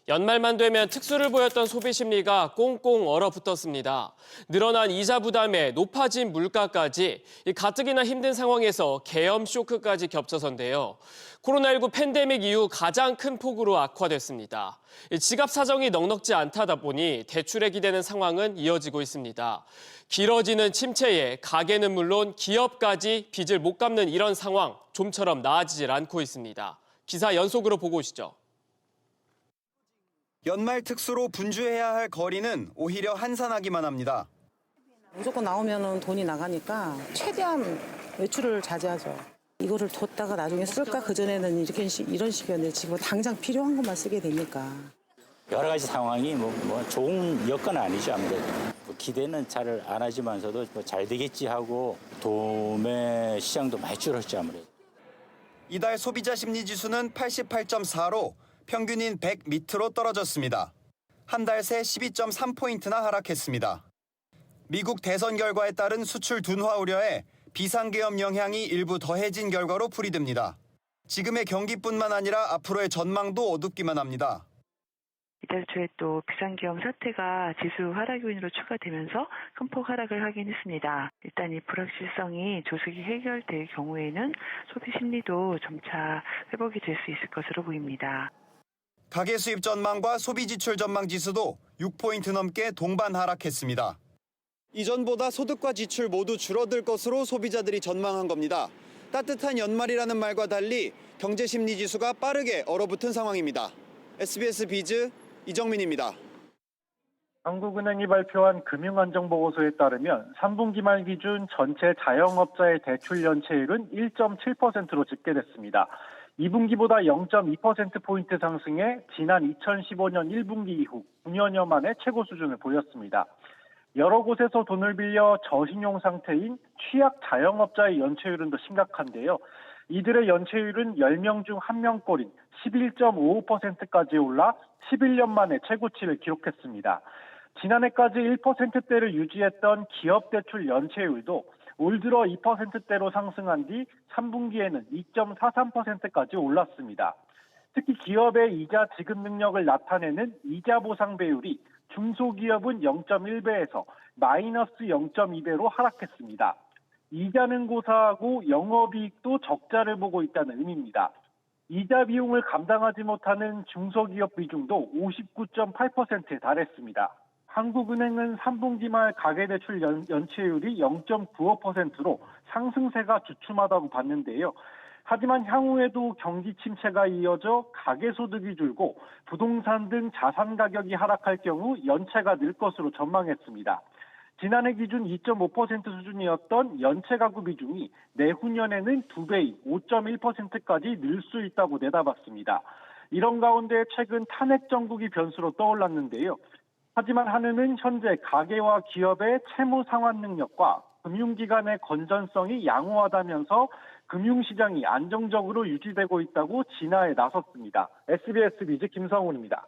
연말만 되면 특수를 보였던 소비 심리가 꽁꽁 얼어붙었습니다. 늘어난 이자 부담에 높아진 물가까지 가뜩이나 힘든 상황에서 계엄 쇼크까지 겹쳐선데요. 코로나19 팬데믹 이후 가장 큰 폭으로 악화됐습니다. 지갑 사정이 넉넉지 않다 보니 대출에 기대는 상황은 이어지고 있습니다. 길어지는 침체에 가게는 물론 기업까지 빚을 못 갚는 이런 상황 좀처럼 나아지질 않고 있습니다. 기사 연속으로 보고 오시죠. 연말 특수로 분주해야 할 거리는 오히려 한산하기만 합니다. 무조건 나오면 돈이 나가니까 최대한 외출을 자제하죠. 이거를 뒀다가 나중에 쓸까? 그전에는 이런 식이었는데 지금 당장 필요한 것만 쓰게 되니까. 여러 가지 상황이 좋은 여건은 아니죠, 아무래도. 기대는 잘 안 하지만서도 잘 되겠지 하고 도매 시장도 많이 줄었죠, 아무래도. 이달 소비자 심리 지수는 88.4로 평균인 100 밑으로 떨어졌습니다. 한 달 새 12.3포인트나 하락했습니다. 미국 대선 결과에 따른 수출 둔화 우려에 비상계엄 영향이 일부 더해진 결과로 풀이됩니다. 지금의 경기뿐만 아니라 앞으로의 전망도 어둡기만 합니다. 이달 초에 또 비상계엄 사태가 지수 하락 요인으로 추가되면서 큰 폭 하락을 하긴 했습니다. 일단 이 불확실성이 조속히 해결될 경우에는 소비 심리도 점차 회복이 될 수 있을 것으로 보입니다. 가계 수입 전망과 소비 지출 전망 지수도 6포인트 넘게 동반 하락했습니다. 이전보다 소득과 지출 모두 줄어들 것으로 소비자들이 전망한 겁니다. 따뜻한 연말이라는 말과 달리 경제 심리 지수가 빠르게 얼어붙은 상황입니다. SBS 비즈 이정민입니다. 한국은행이 발표한 금융안정보고서에 따르면 3분기 말 기준 전체 자영업자의 대출 연체율은 1.7%로 집계됐습니다. 2분기보다 0.2%포인트 상승해 지난 2015년 1분기 이후 9년여 만에 최고 수준을 보였습니다. 여러 곳에서 돈을 빌려 저신용 상태인 취약 자영업자의 연체율은 더 심각한데요. 이들의 연체율은 10명 중 1명꼴인 11.55%까지 올라 11년 만에 최고치를 기록했습니다. 지난해까지 1%대를 유지했던 기업 대출 연체율도 올 들어 2%대로 상승한 뒤 3분기에는 2.43%까지 올랐습니다. 특히 기업의 이자 지급 능력을 나타내는 이자 보상 배율이 중소기업은 0.1배에서 마이너스 0.2배로 하락했습니다. 이자는 고사하고 영업이익도 적자를 보고 있다는 의미입니다. 이자 비용을 감당하지 못하는 중소기업 비중도 59.8%에 달했습니다. 한국은행은 3분기 말 가계대출 연체율이 0.95%로 상승세가 주춤하다고 봤는데요. 하지만 향후에도 경기 침체가 이어져 가계소득이 줄고 부동산 등 자산 가격이 하락할 경우 연체가 늘 것으로 전망했습니다. 지난해 기준 2.5% 수준이었던 연체 가구 비중이 내후년에는 2배인 5.1%까지 늘 수 있다고 내다봤습니다. 이런 가운데 최근 탄핵 정국이 변수로 떠올랐는데요. 하지만 한은은 현재 가계와 기업의 채무 상환 능력과 금융기관의 건전성이 양호하다면서 금융시장이 안정적으로 유지되고 있다고 진화에 나섰습니다. SBS 비즈 김성훈입니다.